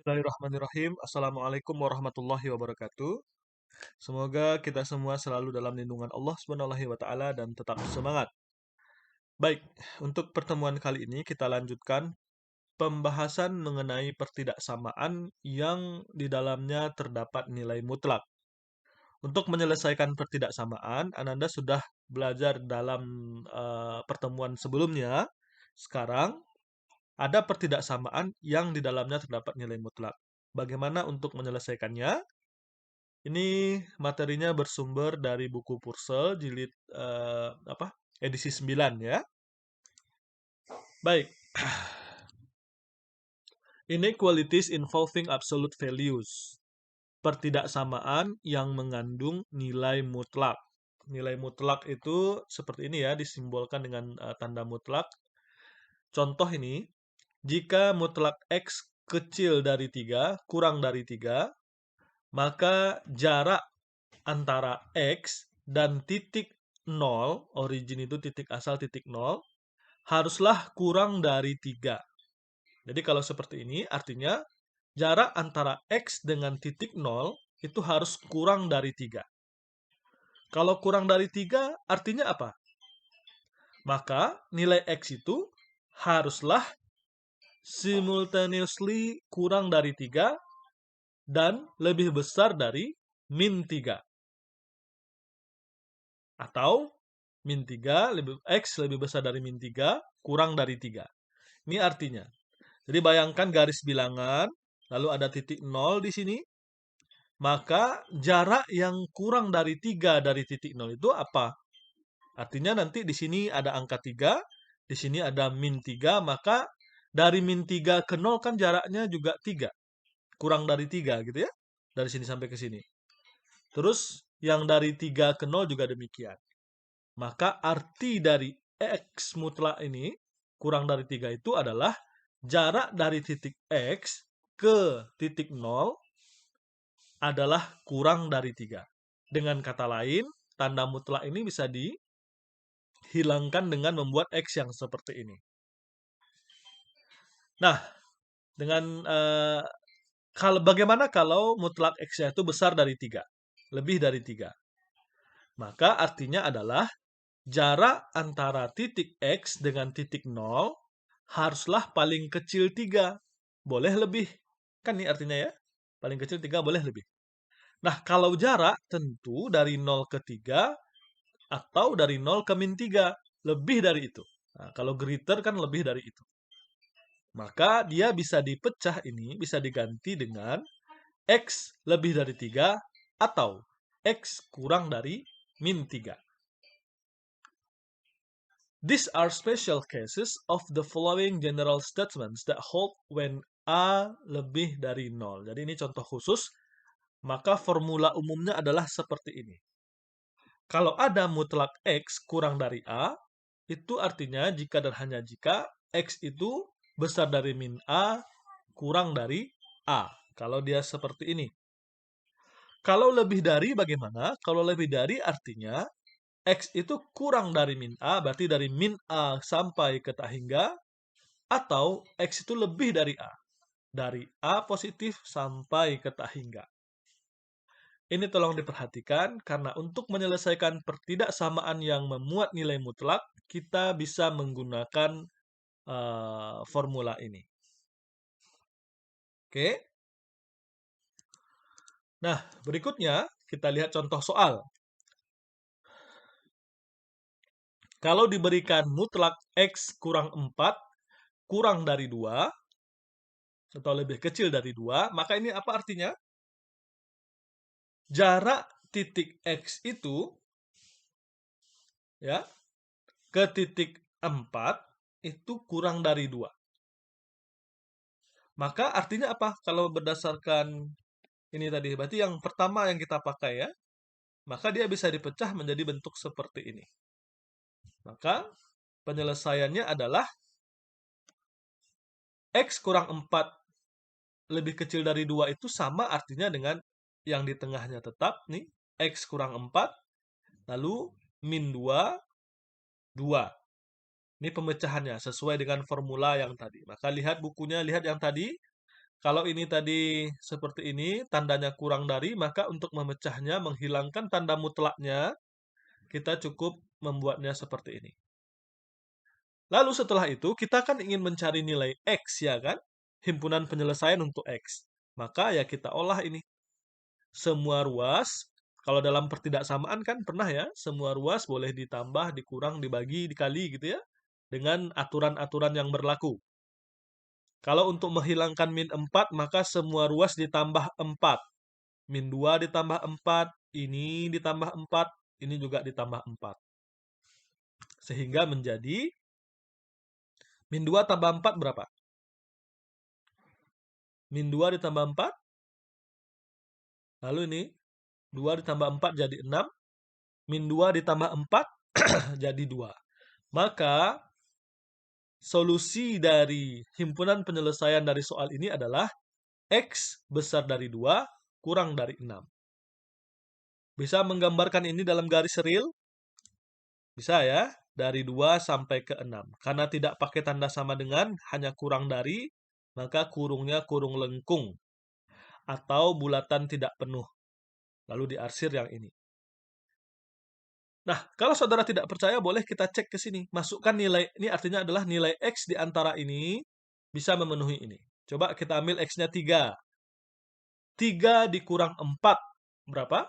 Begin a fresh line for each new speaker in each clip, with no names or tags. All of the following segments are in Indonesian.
Bismillahirrahmanirrahim. Assalamualaikum warahmatullahi wabarakatuh. Semoga kita semua selalu dalam lindungan Allah Subhanahu wa taala dan tetap semangat. Baik, untuk pertemuan kali ini kita lanjutkan pembahasan mengenai pertidaksamaan yang di dalamnya terdapat nilai mutlak. Untuk menyelesaikan pertidaksamaan, Ananda sudah belajar dalam pertemuan sebelumnya. Sekarang ada pertidaksamaan yang di dalamnya terdapat nilai mutlak. Bagaimana untuk menyelesaikannya? Ini materinya bersumber dari buku Purcell jilid edisi 9 ya. Baik. Inequalities involving absolute values. Pertidaksamaan yang mengandung nilai mutlak. Nilai mutlak itu seperti ini ya, disimbolkan dengan tanda mutlak. Contoh ini, jika mutlak X kecil dari 3, kurang dari 3, maka jarak antara X dan titik 0, origin itu titik asal titik 0, haruslah kurang dari 3. Jadi kalau seperti ini, artinya jarak antara X dengan titik 0 itu harus kurang dari 3. Kalau kurang dari 3, artinya apa? Maka nilai X itu haruslah simultaneously kurang dari 3 dan lebih besar dari min 3. Atau min 3 X lebih besar dari min 3, kurang dari 3. Ini artinya. Jadi bayangkan garis bilangan, lalu ada titik 0 di sini, maka jarak yang kurang dari 3 dari titik 0 itu apa? Artinya nanti di sini ada angka 3, di sini ada min 3, maka dari min 3 ke 0 kan jaraknya juga 3. Kurang dari 3 gitu ya. Dari sini sampai ke sini. Terus yang dari 3 ke 0 juga demikian. Maka arti dari X mutlak ini, kurang dari 3 itu adalah jarak dari titik X ke titik 0 adalah kurang dari 3. Dengan kata lain, tanda mutlak ini bisa dihilangkan dengan membuat X yang seperti ini. Nah, dengan bagaimana kalau mutlak X-nya itu besar dari 3? Lebih dari 3. Maka artinya adalah jarak antara titik X dengan titik 0 haruslah paling kecil 3. Boleh lebih. Kan ini artinya ya. Paling kecil 3 boleh lebih. Nah, kalau jarak tentu dari 0 ke 3 atau dari 0 ke min 3. Lebih dari itu. Nah, kalau greater kan lebih dari itu. Maka dia bisa dipecah ini, bisa diganti dengan X lebih dari 3 atau X kurang dari min 3. These are special cases of the following general statements that hold when A lebih dari 0. Jadi ini contoh khusus, maka formula umumnya adalah seperti ini. Kalau ada mutlak X kurang dari A, itu artinya jika dan hanya jika X itu besar dari min A, kurang dari A. Kalau dia seperti ini. Kalau lebih dari bagaimana? Kalau lebih dari artinya X itu kurang dari min A, berarti dari min A sampai ke tak hingga, atau X itu lebih dari A. Dari A positif sampai ke tak hingga. Ini tolong diperhatikan, karena untuk menyelesaikan pertidaksamaan yang memuat nilai mutlak, kita bisa menggunakan formula ini. Oke. Nah, berikutnya kita lihat contoh soal. Kalau diberikan mutlak X kurang 4, kurang dari 2, atau lebih kecil dari 2, maka ini apa artinya? Jarak titik X itu ya ke titik 4 itu kurang dari 2. Maka artinya apa? Kalau berdasarkan ini tadi, berarti yang pertama yang kita pakai ya, maka dia bisa dipecah menjadi bentuk seperti ini. Maka penyelesaiannya adalah X kurang 4 lebih kecil dari 2 itu sama artinya dengan yang di tengahnya tetap nih, X kurang 4, lalu min 2, 2. Ini pemecahannya sesuai dengan formula yang tadi. Maka lihat bukunya, lihat yang tadi. Kalau ini tadi seperti ini, tandanya kurang dari, maka untuk memecahnya, menghilangkan tanda mutlaknya, kita cukup membuatnya seperti ini. Lalu setelah itu, kita kan ingin mencari nilai X, ya kan? Himpunan penyelesaian untuk X. Maka ya kita olah ini. Semua ruas, kalau dalam pertidaksamaan kan pernah ya, semua ruas boleh ditambah, dikurang, dibagi, dikali gitu ya, dengan aturan-aturan yang berlaku. Kalau untuk menghilangkan min 4, maka semua ruas ditambah 4. Min 2 ditambah 4, ini ditambah 4, ini juga ditambah 4. Sehingga menjadi min 2 tambah 4 berapa? Min 2 ditambah 4, lalu ini 2 ditambah 4 jadi 6, min 2 ditambah 4 jadi 2. Maka solusi dari himpunan penyelesaian dari soal ini adalah X besar dari 2 kurang dari 6. Bisa menggambarkan ini dalam garis real? Bisa ya, dari 2 sampai ke 6. Karena tidak pakai tanda sama dengan, hanya kurang dari, maka kurungnya kurung lengkung. Atau bulatan tidak penuh. Lalu diarsir yang ini. Nah, kalau saudara tidak percaya, boleh kita cek ke sini. Masukkan nilai, ini artinya adalah nilai X di antara ini bisa memenuhi ini. Coba kita ambil X-nya 3. 3 dikurang 4, berapa?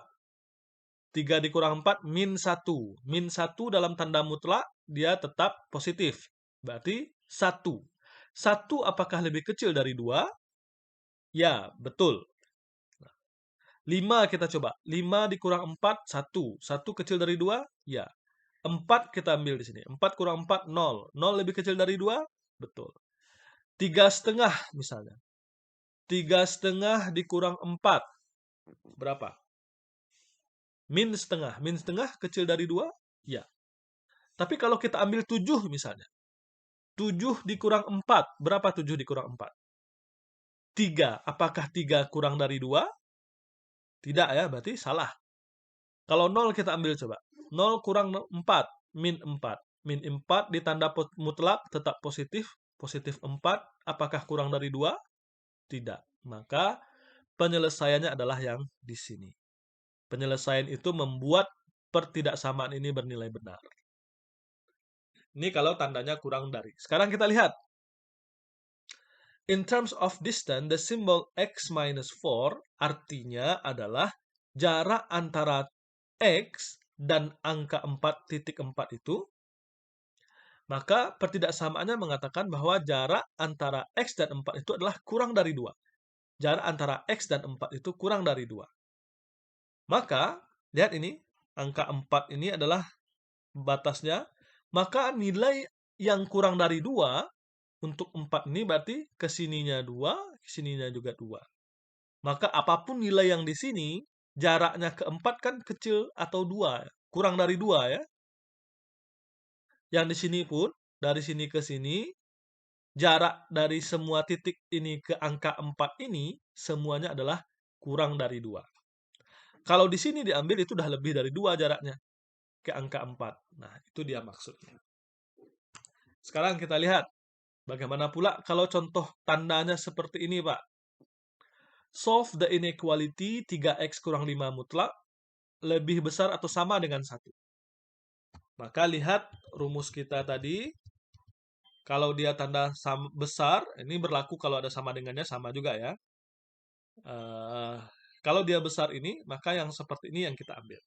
3 dikurang 4, min 1. Min 1 dalam tanda mutlak, dia tetap positif. Berarti 1. 1 apakah lebih kecil dari 2? Ya, betul. 5 kita coba. 5 dikurang 4, 1. 1 kecil dari 2? Ya. 4 kita ambil di sini. 4 kurang 4, 0. 0 lebih kecil dari 2? Betul. 3,5 misalnya. 3,5 dikurang 4. Berapa? Min setengah. Min setengah kecil dari 2? Ya. Tapi kalau kita ambil 7 misalnya. 7 dikurang 4. Berapa 7 dikurang 4? 3. Apakah 3 kurang dari 2? Tidak ya, berarti salah. Kalau 0 kita ambil coba. 0 kurang 4. Min 4. Min 4 ditanda mutlak tetap positif. Positif 4. Apakah kurang dari 2? Tidak. Maka penyelesaiannya adalah yang di sini. Penyelesaian itu membuat pertidaksamaan ini bernilai benar. Ini kalau tandanya kurang dari. Sekarang kita lihat. In terms of distance, the symbol x minus 4 artinya adalah jarak antara x dan angka 4,4 itu. Maka pertidaksamaannya mengatakan bahwa jarak antara x dan 4 itu adalah kurang dari 2. Jarak antara x dan 4 itu kurang dari 2. Maka, lihat ini, angka 4 ini adalah batasnya. Maka nilai yang kurang dari 2 untuk 4 ini berarti kesininya 2, kesininya juga 2. Maka apapun nilai yang di sini, jaraknya ke 4 kan kecil atau 2. Kurang dari 2 ya. Yang di sini pun, dari sini ke sini, jarak dari semua titik ini ke angka 4 ini, semuanya adalah kurang dari 2. Kalau di sini diambil itu udah lebih dari 2 jaraknya ke angka 4. Nah, itu dia maksudnya. Sekarang kita lihat. Bagaimana pula kalau contoh tandanya seperti ini, Pak? Solve the inequality 3x kurang 5 mutlak lebih besar atau sama dengan 1. Maka lihat rumus kita tadi. Kalau dia tanda besar, ini berlaku kalau ada sama dengannya sama juga ya. Kalau dia besar ini, maka yang seperti ini yang kita ambil.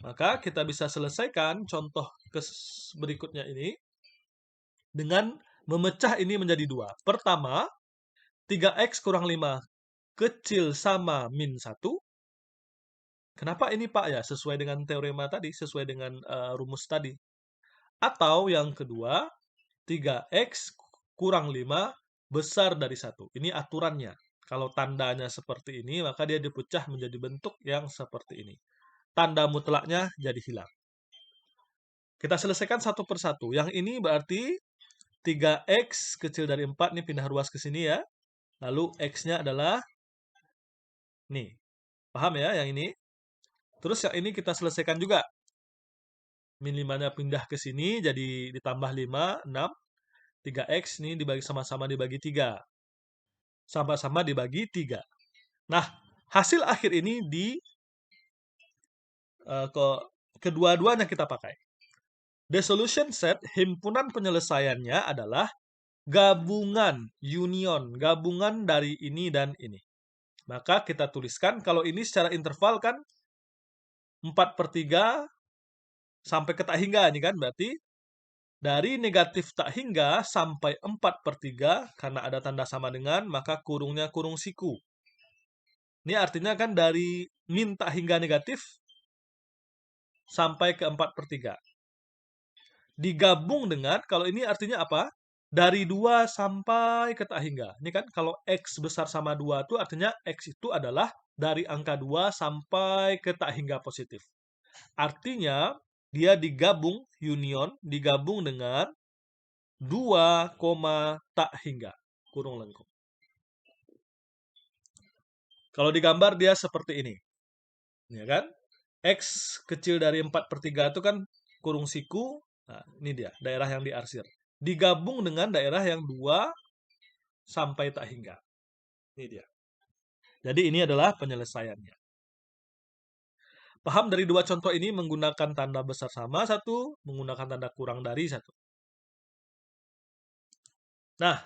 Maka kita bisa selesaikan contoh berikutnya ini dengan memecah ini menjadi 2. Pertama, 3x kurang 5 kecil sama min 1. Kenapa ini Pak? Ya, sesuai dengan teorema tadi, sesuai dengan rumus tadi. Atau yang kedua, 3x kurang 5 besar dari 1. Ini aturannya. Kalau tandanya seperti ini, maka dia dipecah menjadi bentuk yang seperti ini. Tanda mutlaknya jadi hilang. Kita selesaikan satu persatu. Yang ini berarti 3x kecil dari 4, ini pindah ruas ke sini ya. Lalu x-nya adalah, nih, paham ya yang ini? Terus yang ini kita selesaikan juga. Min 5-nya pindah ke sini, jadi ditambah 5, 6. 3x ini dibagi sama-sama dibagi 3. Sama-sama dibagi 3. Nah, hasil akhir ini kedua-duanya kita pakai. The solution set, himpunan penyelesaiannya adalah gabungan, union, gabungan dari ini dan ini. Maka kita tuliskan, kalau ini secara interval kan 4/3 sampai ke tak hingga, ini kan berarti dari negatif tak hingga sampai 4/3, karena ada tanda sama dengan, maka kurungnya kurung siku. Ini artinya kan dari min tak hingga negatif sampai ke 4/3. Digabung dengan, kalau ini artinya apa? Dari 2 sampai ke tak hingga. Ini kan kalau X besar sama 2 itu artinya X itu adalah dari angka 2 sampai ke tak hingga positif. Artinya dia digabung, union, digabung dengan 2, tak hingga, kurung lengkung. Kalau digambar dia seperti ini. Ya kan? X kecil dari 4/3 itu kan kurung siku. Nah, ini dia, daerah yang diarsir. Digabung dengan daerah yang 2 sampai tak hingga. Ini dia. Jadi ini adalah penyelesaiannya. Paham dari dua contoh ini menggunakan tanda besar sama satu, menggunakan tanda kurang dari satu. Nah,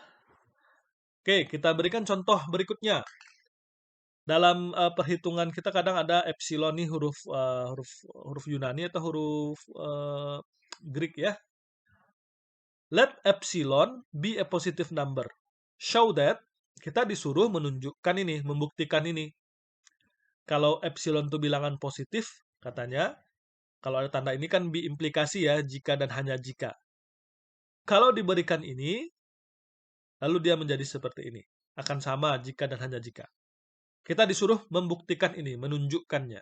oke, kita berikan contoh berikutnya. Dalam perhitungan kita kadang ada epsilon nih huruf Yunani atau huruf Greek ya. Let epsilon be a positive number. Show that, kita disuruh menunjukkan ini, membuktikan ini. Kalau epsilon itu bilangan positif, katanya, kalau ada tanda ini kan implikasi ya, jika dan hanya jika. Kalau diberikan ini, lalu dia menjadi seperti ini. Akan sama jika dan hanya jika. Kita disuruh membuktikan ini, menunjukkannya.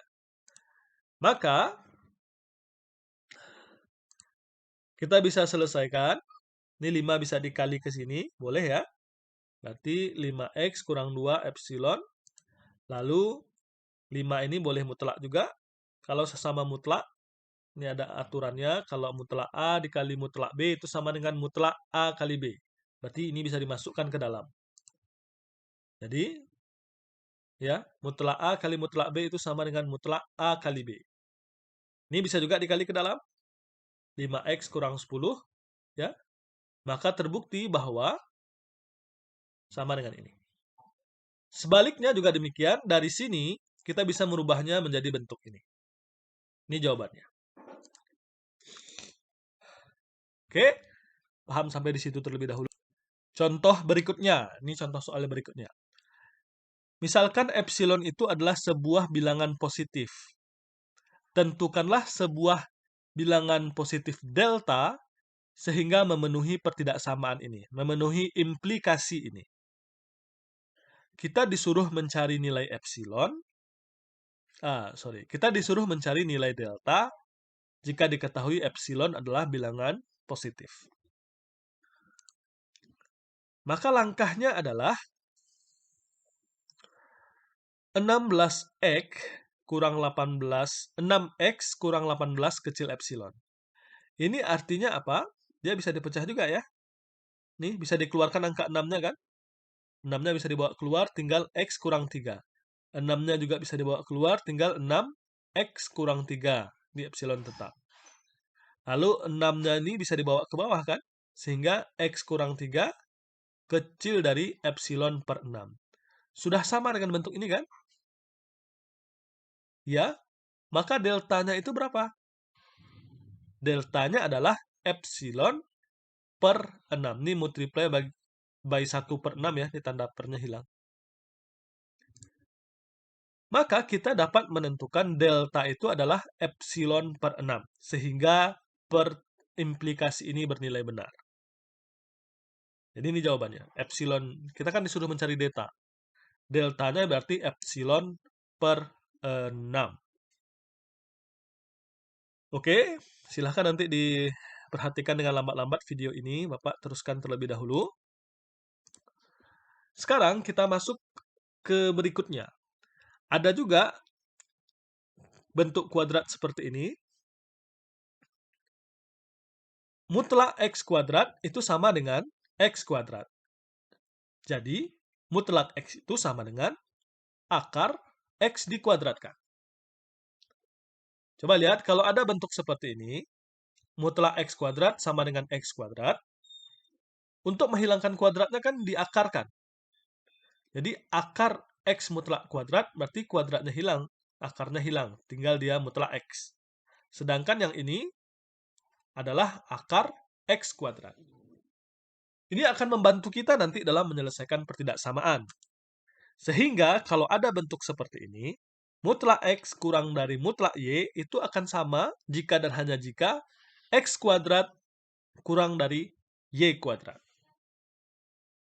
Maka, kita bisa selesaikan. Ini 5 bisa dikali ke sini, boleh ya. Berarti 5x kurang 2 epsilon. Lalu 5 ini boleh mutlak juga. Kalau sesama mutlak, ini ada aturannya. Kalau mutlak A dikali mutlak B itu sama dengan mutlak A kali B. Berarti ini bisa dimasukkan ke dalam. Jadi, ya, mutlak A kali mutlak B itu sama dengan mutlak A kali B. Ini bisa juga dikali ke dalam. 5x kurang 10, ya. Maka terbukti bahwa sama dengan ini. Sebaliknya juga demikian, dari sini kita bisa merubahnya menjadi bentuk ini. Ini jawabannya. Oke, paham sampai di situ terlebih dahulu. Contoh berikutnya, ini contoh soal berikutnya. Misalkan epsilon itu adalah sebuah bilangan positif. Tentukanlah sebuah bilangan positif delta sehingga memenuhi pertidaksamaan ini, memenuhi implikasi ini. Kita disuruh mencari nilai epsilon, kita disuruh mencari nilai delta jika diketahui epsilon adalah bilangan positif. Maka langkahnya adalah 16x kurang 18, 6x kurang 18 kecil epsilon. Ini artinya apa? Dia bisa dipecah juga ya. Nih, bisa dikeluarkan angka 6-nya kan? 6-nya bisa dibawa keluar, tinggal x kurang 3. 6-nya juga bisa dibawa keluar, tinggal 6x kurang 3. Ini epsilon tetap. Lalu 6-nya ini bisa dibawa ke bawah kan? Sehingga x kurang 3 kecil dari epsilon per 6. Sudah sama dengan bentuk ini kan? Ya, maka deltanya itu berapa? Deltanya adalah epsilon per 6. Ini multiply by 1 per 6 ya, ini tanda pernya hilang. Maka kita dapat menentukan delta itu adalah epsilon per 6. Sehingga per implikasi ini bernilai benar. Jadi ini jawabannya. Epsilon, kita kan disuruh mencari delta. Deltanya berarti epsilon per 6. Oke, silahkan nanti diperhatikan dengan lambat-lambat video ini. Bapak teruskan terlebih dahulu. Sekarang kita masuk ke berikutnya. Ada juga bentuk kuadrat seperti ini. Mutlak x kuadrat itu sama dengan X kuadrat. Jadi, mutlak X itu sama dengan akar X dikuadratkan. Coba lihat, kalau ada bentuk seperti ini, mutlak X kuadrat sama dengan X kuadrat. Untuk menghilangkan kuadratnya kan diakarkan. Jadi, akar X mutlak kuadrat berarti kuadratnya hilang. Akarnya hilang, tinggal dia mutlak X. Sedangkan yang ini adalah akar X kuadrat. Ini akan membantu kita nanti dalam menyelesaikan pertidaksamaan. Sehingga kalau ada bentuk seperti ini, mutlak X kurang dari mutlak Y itu akan sama jika dan hanya jika X kuadrat kurang dari Y kuadrat.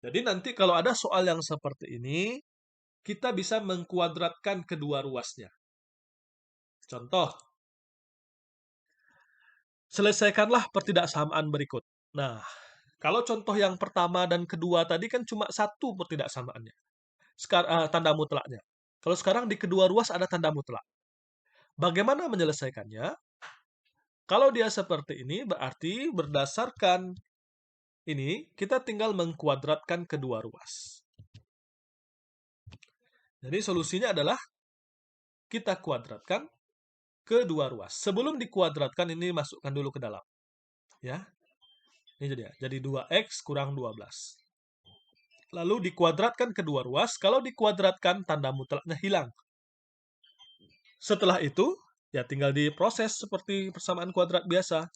Jadi nanti kalau ada soal yang seperti ini, kita bisa mengkuadratkan kedua ruasnya. Contoh, selesaikanlah pertidaksamaan berikut. Nah, kalau contoh yang pertama dan kedua tadi kan cuma satu pertidaksamaannya. Tanda mutlaknya. Kalau sekarang di kedua ruas ada tanda mutlak. Bagaimana menyelesaikannya? Kalau dia seperti ini, berarti berdasarkan ini, kita tinggal mengkuadratkan kedua ruas. Jadi solusinya adalah kita kuadratkan kedua ruas. Sebelum dikuadratkan, ini masukkan dulu ke dalam. Ya, ini jadi 2X kurang 12. Lalu dikuadratkan kedua ruas, kalau dikuadratkan tanda mutlaknya hilang. Setelah itu, ya tinggal diproses seperti persamaan kuadrat biasa.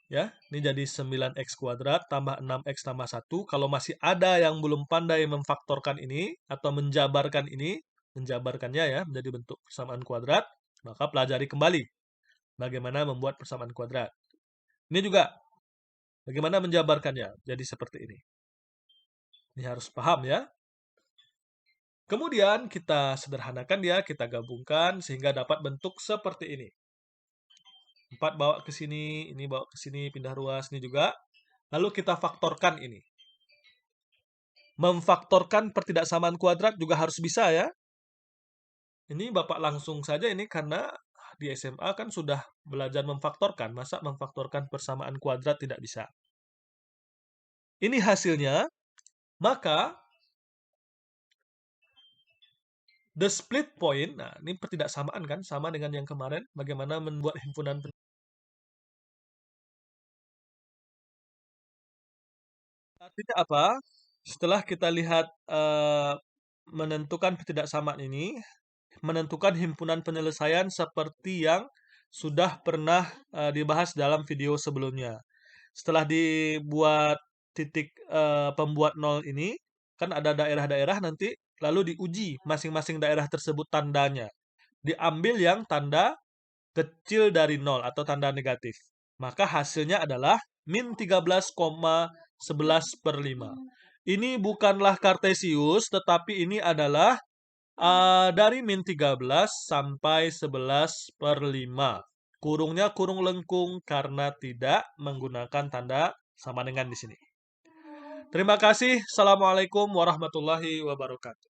Ya, ini jadi 9X kuadrat tambah 6X tambah 1. Kalau masih ada yang belum pandai memfaktorkan ini, atau menjabarkan ini, menjabarkannya ya, menjadi bentuk persamaan kuadrat, maka pelajari kembali bagaimana membuat persamaan kuadrat. Ini juga, bagaimana menjabarkannya, jadi seperti ini. Ini harus paham ya. Kemudian kita sederhanakan dia, kita gabungkan sehingga dapat bentuk seperti ini. 4 bawa ke sini, ini bawa ke sini, pindah ruas, ini juga. Lalu kita faktorkan ini. Memfaktorkan pertidaksamaan kuadrat juga harus bisa ya. Ini Bapak langsung saja ini karena di SMA kan sudah belajar memfaktorkan. Masa memfaktorkan persamaan kuadrat tidak bisa? Ini hasilnya, maka the split point, nah ini pertidaksamaan kan, sama dengan yang kemarin, bagaimana membuat himpunan. Artinya apa? Setelah kita lihat menentukan pertidaksamaan ini, menentukan himpunan penyelesaian seperti yang sudah pernah dibahas dalam video sebelumnya. Setelah dibuat titik pembuat nol ini, kan ada daerah-daerah nanti, lalu diuji masing-masing daerah tersebut tandanya. Diambil yang tanda kecil dari nol atau tanda negatif. Maka hasilnya adalah min 13,11/5. Ini bukanlah Kartesius, tetapi ini adalah dari min 13 sampai 11/5. Kurungnya kurung lengkung karena tidak menggunakan tanda sama dengan di sini. Terima kasih. Assalamualaikum warahmatullahi wabarakatuh.